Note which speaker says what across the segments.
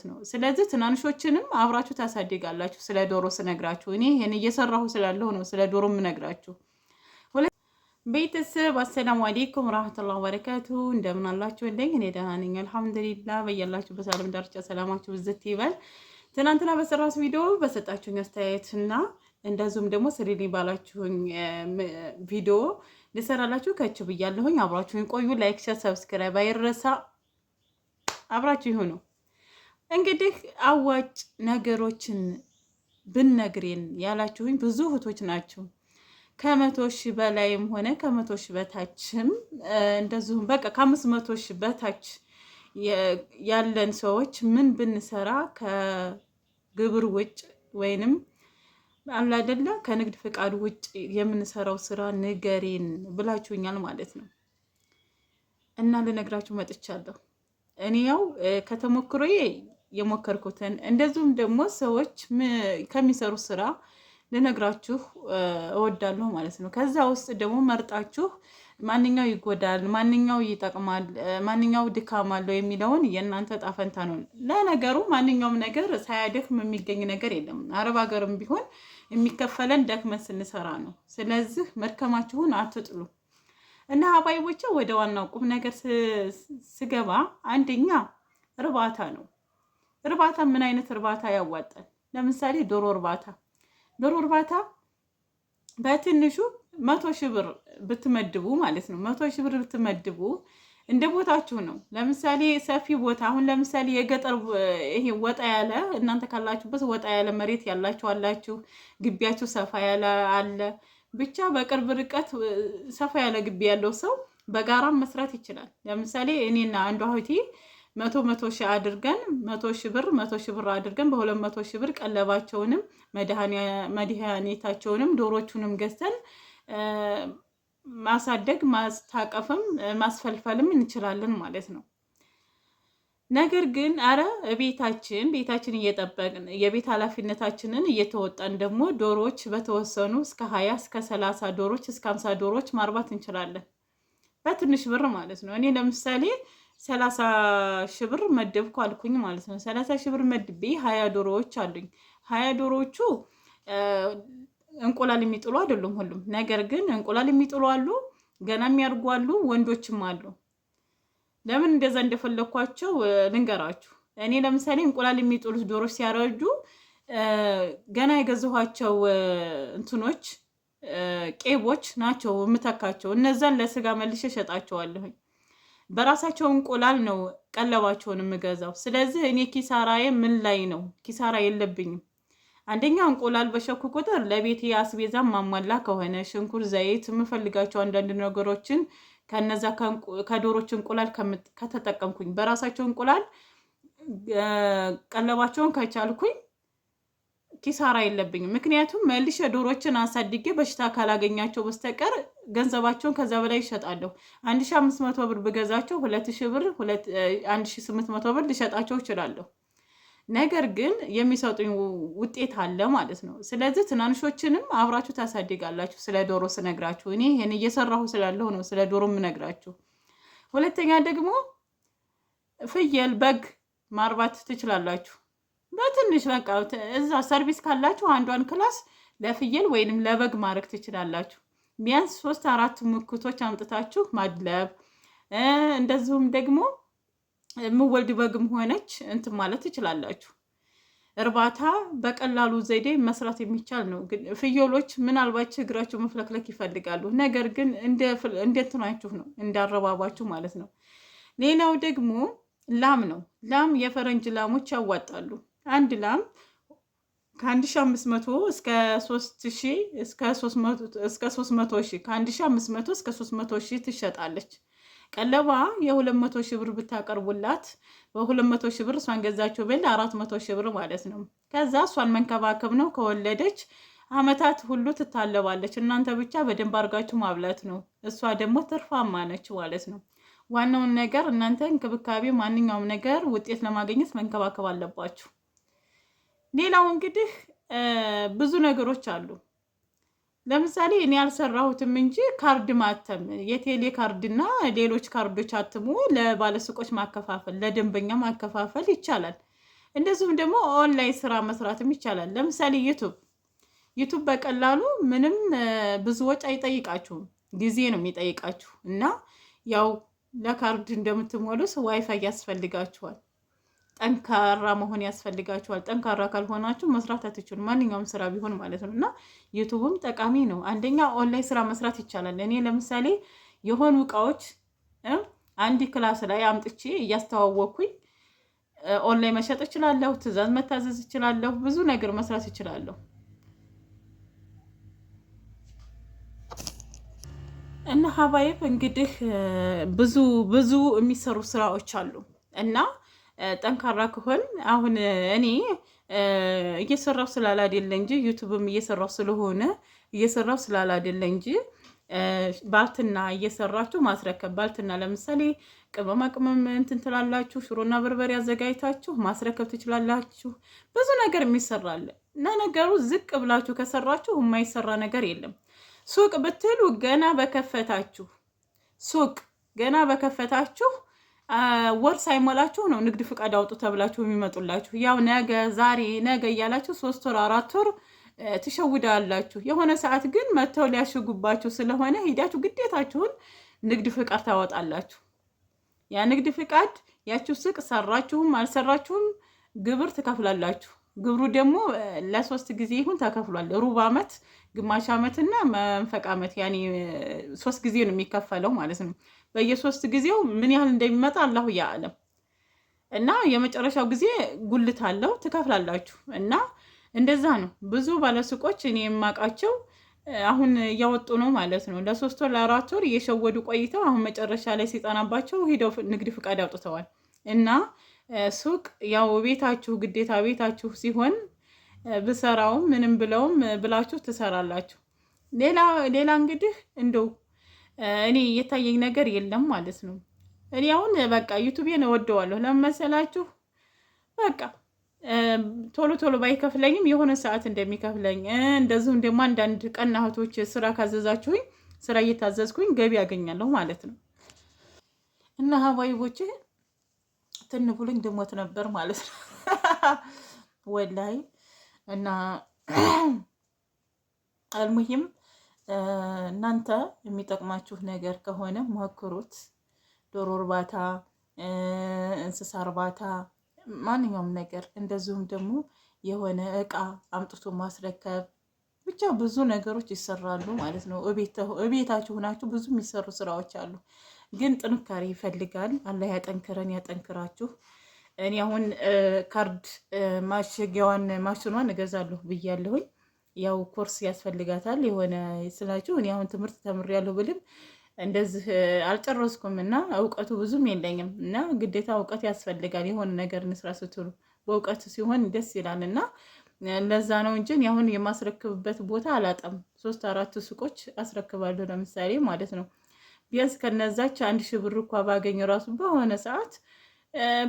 Speaker 1: ነው። ስለዚህ ትናንሾችንም አብራችሁ ታሳድጋላችሁ። ስለ ዶሮ ስነግራችሁ እኔ ይሄን እየሰራሁ ስላለሁ ነው ስለ ዶሮ የምነግራችሁ። ቤተሰብ አሰላሙ አለይኩም ወራህመቱላሂ ወበረካቱ። እንደምን አላችሁ? እንደኝ እኔ ደህና ነኝ አልሐምዱሊላህ። በያላችሁበት ዓለም ዳርቻ ሰላማችሁ ብዝት ይበል። ትናንትና በሰራሁት ቪዲዮ በሰጣችሁኝ አስተያየትና እንደዚሁም ደግሞ ስሪልኝ ባላችሁኝ ቪዲዮ ልሰራላችሁ ከች ብያለሁኝ። አብራችሁኝ ቆዩ። ላይክ፣ ሼር፣ ሰብስክራይብ አይረሳ። አብራችሁ ይሁኑ። እንግዲህ አዋጭ ነገሮችን ብነግሬን ያላችሁኝ ብዙ እህቶች ናቸው። 100,000 በላይም ሆነ 100,000 በታችም እንደዚሁም በቃ 500,000 በታች ያለን ሰዎች ምን ብንሰራ ከግብር ውጭ ወይንም አለ አይደለ ከንግድ ፍቃድ ውጭ የምንሰራው ስራ ንገሪን ብላችሁኛል ማለት ነው። እና ልነግራችሁ መጥቻለሁ። እኔ ያው ከተሞክሮዬ የሞከርኩትን እንደዚሁም ደግሞ ሰዎች ከሚሰሩ ስራ ልነግራችሁ እወዳለሁ ማለት ነው። ከዛ ውስጥ ደግሞ መርጣችሁ ማንኛው ይጎዳል፣ ማንኛው ይጠቅማል፣ ማንኛው ድካም አለው የሚለውን የእናንተ ጣፈንታ ነው። ለነገሩ ማንኛውም ነገር ሳያደክም የሚገኝ ነገር የለም። አረብ ሀገርም ቢሆን የሚከፈለን ደክመን ስንሰራ ነው። ስለዚህ መድከማችሁን አትጥሉ እና አባይቦቼ ወደ ዋናው ቁም ነገር ስገባ አንደኛ እርባታ ነው። እርባታ ምን አይነት እርባታ ያዋጣል? ለምሳሌ ዶሮ እርባታ በትንሹ 100,000 ብር ብትመድቡ ማለት ነው። 100,000 ብር ብትመድቡ እንደ ቦታችሁ ነው። ለምሳሌ ሰፊ ቦታ አሁን ለምሳሌ የገጠር ይሄ ወጣ ያለ እናንተ ካላችሁበት ወጣ ያለ መሬት ያላችሁ አላችሁ፣ ግቢያችሁ ሰፋ ያለ አለ። ብቻ በቅርብ ርቀት ሰፋ ያለ ግቢ ያለው ሰው በጋራም መስራት ይችላል። ለምሳሌ እኔና አንዷ እህቴ 100,000 አድርገን 100,000 ብር አድርገን በ200,000 ብር ቀለባቸውንም መድኃኒታቸውንም ዶሮቹንም ገዝተን ማሳደግ ማስታቀፍም ማስፈልፈልም እንችላለን ማለት ነው። ነገር ግን ቤታችን እየጠበቅን የቤት ኃላፊነታችንን እየተወጣን ደግሞ ዶሮዎች በተወሰኑ እስከ 20 እስከ 30 ዶሮዎች እስከ 50 ዶሮዎች ማርባት እንችላለን በትንሽ ብር ማለት ነው። እኔ ለምሳሌ 30,000 ብር መደብኩ አልኩኝ ማለት ነው። 30,000 ብር መድቤ 20 ዶሮዎች አሉኝ። 20 ዶሮዎቹ እንቁላል የሚጥሉ አይደሉም ሁሉም። ነገር ግን እንቁላል የሚጥሉ አሉ፣ ገና የሚያርጉ አሉ፣ ወንዶችም አሉ። ለምን እንደዛ እንደፈለኳቸው ልንገራችሁ። እኔ ለምሳሌ እንቁላል የሚጥሉት ዶሮች ሲያረጁ ገና የገዛኋቸው እንትኖች ቄቦች ናቸው የምተካቸው። እነዛን ለስጋ መልሼ እሸጣቸዋለሁኝ። በራሳቸው እንቁላል ነው ቀለባቸውን የምገዛው። ስለዚህ እኔ ኪሳራዬ ምን ላይ ነው? ኪሳራ የለብኝም። አንደኛ እንቁላል በሸኩ ቁጥር ለቤቴ አስቤዛ ማሟላ ከሆነ ሽንኩርት፣ ዘይት፣ የምፈልጋቸው አንዳንድ ነገሮችን ከነዛ ከዶሮች እንቁላል ከተጠቀምኩኝ በራሳቸው እንቁላል ቀለባቸውን ከቻልኩኝ ኪሳራ የለብኝም። ምክንያቱም መልሼ ዶሮችን አሳድጌ በሽታ ካላገኛቸው በስተቀር ገንዘባቸውን ከዛ በላይ ይሸጣለሁ። 1,500 ብር ብገዛቸው 2,000 ብር 1,800 ብር ልሸጣቸው እችላለሁ። ነገር ግን የሚሰጡኝ ውጤት አለ ማለት ነው። ስለዚህ ትናንሾችንም አብራችሁ ታሳድጋላችሁ። ስለ ዶሮ ስነግራችሁ እኔ ይሄን እየሰራሁ ስላለሁ ነው ስለ ዶሮ የምነግራችሁ። ሁለተኛ ደግሞ ፍየል፣ በግ ማርባት ትችላላችሁ። በትንሽ በቃ እዛ ሰርቪስ ካላችሁ አንዷን ክላስ ለፍየል ወይንም ለበግ ማድረግ ትችላላችሁ። ቢያንስ 3-4 ሙክቶች አምጥታችሁ ማድለብ፣ እንደዚሁም ደግሞ የምወልድ በግም ሆነች እንትን ማለት ትችላላችሁ። እርባታ በቀላሉ ዘዴ መስራት የሚቻል ነው። ግን ፍየሎች ምናልባት እግራቸው መፍለክለክ ይፈልጋሉ። ነገር ግን እንደትናችሁ ነው እንዳረባባችሁ ማለት ነው። ሌላው ደግሞ ላም ነው። ላም የፈረንጅ ላሞች ያዋጣሉ። አንድ ላም ከ1,500 እስከ 3,000 እስከ 300,000 ከ1,500 እስከ 300,000 ትሸጣለች። ቀለባ የ200,000 ብር ብታቀርቡላት በ200,000 ብር እሷን ገዛችሁ ብል 400,000 ብር ማለት ነው። ከዛ እሷን መንከባከብ ነው። ከወለደች አመታት ሁሉ ትታለባለች። እናንተ ብቻ በደንብ አድርጋችሁ ማብላት ነው። እሷ ደግሞ ትርፋማ ነች ማለት ነው። ዋናውን ነገር እናንተ እንክብካቤ፣ ማንኛውም ነገር ውጤት ለማግኘት መንከባከብ አለባችሁ። ሌላው እንግዲህ ብዙ ነገሮች አሉ። ለምሳሌ እኔ ያልሰራሁትም እንጂ ካርድ ማተም፣ የቴሌ ካርድና ሌሎች ካርዶች አትሞ ለባለሱቆች ማከፋፈል፣ ለደንበኛ ማከፋፈል ይቻላል። እንደዚሁም ደግሞ ኦንላይን ስራ መስራትም ይቻላል። ለምሳሌ ዩቱብ በቀላሉ ምንም ብዙ ወጪ አይጠይቃችሁም፣ ጊዜ ነው የሚጠይቃችሁ እና ያው ለካርድ እንደምትሞሉስ ዋይፋይ ያስፈልጋችኋል። ጠንካራ መሆን ያስፈልጋችኋል። ጠንካራ ካልሆናችሁ መስራት አትችሉም፣ ማንኛውም ስራ ቢሆን ማለት ነው። እና ዩቱብም ጠቃሚ ነው። አንደኛ ኦንላይን ስራ መስራት ይቻላል። እኔ ለምሳሌ የሆኑ እቃዎች አንድ ክላስ ላይ አምጥቼ እያስተዋወቅኩኝ ኦንላይን መሸጥ እችላለሁ፣ ትዕዛዝ መታዘዝ እችላለሁ፣ ብዙ ነገር መስራት እችላለሁ። እና ሀባይብ እንግዲህ ብዙ የሚሰሩ ስራዎች አሉ እና ጠንካራ ከሆን አሁን እኔ እየሰራው ስላላደለ እንጂ ዩቱብም እየሰራው ስለሆነ እየሰራው ስላላደለ እንጂ ባልትና እየሰራችሁ ማስረከብ ባልትና ለምሳሌ ቅመማ ቅመም እንትን ትላላችሁ፣ ሽሮና በርበሬ አዘጋጅታችሁ ማስረከብ ትችላላችሁ። ብዙ ነገር የሚሰራል። ለነገሩ ዝቅ ብላችሁ ከሰራችሁ የማይሰራ ነገር የለም። ሱቅ ብትሉ ገና በከፈታችሁ ወር ሳይሞላችሁ ነው ንግድ ፍቃድ አውጡ ተብላችሁ የሚመጡላችሁ። ያው ነገ እያላችሁ 3 ወር 4 ወር ትሸውዳላችሁ። የሆነ ሰዓት ግን መተው ሊያሽጉባችሁ ስለሆነ ሂዳችሁ ግዴታችሁን ንግድ ፍቃድ ታወጣላችሁ። ያ ንግድ ፍቃድ ያችሁ ሱቅ ሰራችሁም አልሰራችሁም ግብር ትከፍላላችሁ። ግብሩ ደግሞ ለ3 ጊዜ ይሁን ተከፍሏል። ሩብ ዓመት፣ ግማሽ ዓመትና መንፈቅ ዓመት ያኔ 3 ጊዜ ነው የሚከፈለው ማለት ነው። በየ3 ጊዜው ምን ያህል እንደሚመጣ አላሁ ያዕለም። እና የመጨረሻው ጊዜ ጉልት አለው ትከፍላላችሁ። እና እንደዛ ነው። ብዙ ባለሱቆች እኔ የማውቃቸው አሁን እያወጡ ነው ማለት ነው። ለ3 ወር ለ4 ወር እየሸወዱ ቆይተው አሁን መጨረሻ ላይ ሲጠናባቸው ሂደው ንግድ ፍቃድ አውጥተዋል። እና ሱቅ ያው ቤታችሁ ግዴታ ቤታችሁ ሲሆን ብሰራውም ምንም ብለውም ብላችሁ ትሰራላችሁ። ሌላ እንግዲህ እንደው እኔ የታየኝ ነገር የለም ማለት ነው። እኔ አሁን በቃ ዩቲዩብን እወደዋለሁ። ለምን መሰላችሁ? በቃ ቶሎ ባይከፍለኝም የሆነ ሰዓት እንደሚከፍለኝ እንደዚሁም ደግሞ አንዳንድ ቀና እህቶች ስራ ካዘዛችሁኝ ስራ እየታዘዝኩኝ ገቢ ያገኛለሁ ማለት ነው። እና ሀባይቦቼ ትንቡልኝ ድሞት ነበር ማለት ነው ወላይ። እና አልሙሂም እናንተ የሚጠቅማችሁ ነገር ከሆነ ሞክሩት። ዶሮ እርባታ፣ እንስሳ እርባታ፣ ማንኛውም ነገር እንደዚሁም ደግሞ የሆነ እቃ አምጥቶ ማስረከብ፣ ብቻ ብዙ ነገሮች ይሰራሉ ማለት ነው። እቤታችሁ ሆናችሁ ብዙ የሚሰሩ ስራዎች አሉ። ግን ጥንካሬ ይፈልጋል። አላህ ያጠንክረን ያጠንክራችሁ። እኔ አሁን ካርድ ማሽኗን እገዛለሁ ብያለሁኝ። ያው ኮርስ ያስፈልጋታል የሆነ ስላችሁ እኔ አሁን ትምህርት ተምሬያለሁ ብልም እንደዚህ አልጨረስኩም እና እውቀቱ ብዙም የለኝም እና ግዴታ እውቀት ያስፈልጋል። የሆነ ነገር እንስራ ስትሉ በእውቀት ሲሆን ደስ ይላል እና ለዛ ነው እንጂ አሁን የማስረክብበት ቦታ አላጣም። 3-4 ሱቆች አስረክባለሁ ለምሳሌ ማለት ነው። ቢያንስ ከነዛች 1000 ብር እንኳን ባገኝ ራሱ በሆነ ሰዓት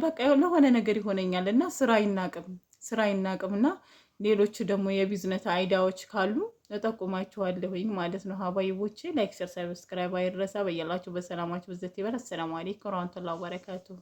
Speaker 1: በቃ ለሆነ ነገር ይሆነኛል እና ስራ ይናቅምና ሌሎች ደግሞ የቢዝነስ አይዲያዎች ካሉ እጠቁማችኋለሁኝ ማለት ነው። ሀባይቦቼ ላይክ፣ ሸር፣ ሰብስክራይብ አይረሳ። በያላችሁ በሰላማችሁ ብዘት ይበል። አሰላሙ አለይኩም ወራህመቱላሂ ወበረካቱሁ።